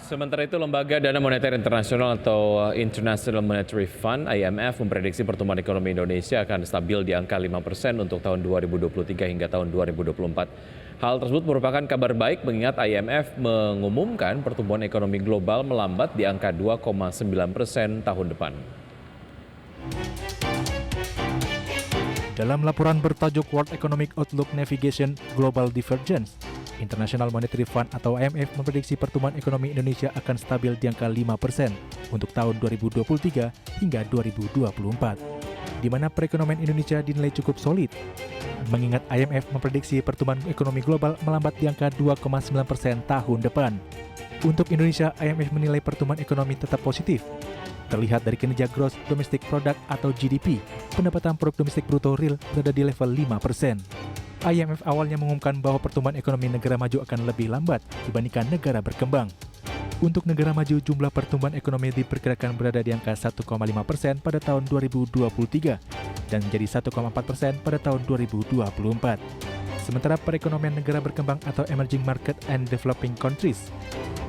Sementara itu, Lembaga Dana Moneter Internasional atau International Monetary Fund (IMF) memprediksi pertumbuhan ekonomi Indonesia akan stabil di angka 5% untuk tahun 2023 hingga tahun 2024. Hal tersebut merupakan kabar baik mengingat IMF mengumumkan pertumbuhan ekonomi global melambat di angka 2,9% tahun depan. Dalam laporan bertajuk World Economic Outlook Navigation Global Divergence, International Monetary Fund atau IMF memprediksi pertumbuhan ekonomi Indonesia akan stabil di angka 5% untuk tahun 2023 hingga 2024, di mana perekonomian Indonesia dinilai cukup solid. Mengingat IMF memprediksi pertumbuhan ekonomi global melambat di angka 2,9% tahun depan. Untuk Indonesia, IMF menilai pertumbuhan ekonomi tetap positif. Terlihat dari kinerja Gross Domestic Product atau GDP, pendapatan produk domestik bruto real berada di level 5%. IMF awalnya mengumumkan bahwa pertumbuhan ekonomi negara maju akan lebih lambat dibandingkan negara berkembang. Untuk negara maju, jumlah pertumbuhan ekonomi diperkirakan berada di angka 1,5% pada tahun 2023 dan menjadi 1,4% pada tahun 2024. Sementara perekonomian negara berkembang atau Emerging Market and Developing Countries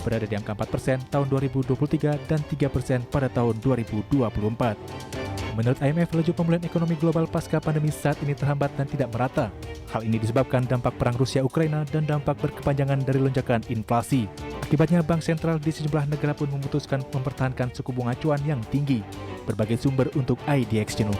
berada di angka 4% tahun 2023 dan 3% pada tahun 2024. Menurut IMF, laju pemulihan ekonomi global pasca pandemi saat ini terhambat dan tidak merata. Hal ini disebabkan dampak perang Rusia-Ukraina dan dampak berkepanjangan dari lonjakan inflasi. Akibatnya, bank sentral di sejumlah negara pun memutuskan mempertahankan suku bunga acuan yang tinggi. Berbagai sumber untuk IDX Jenuh.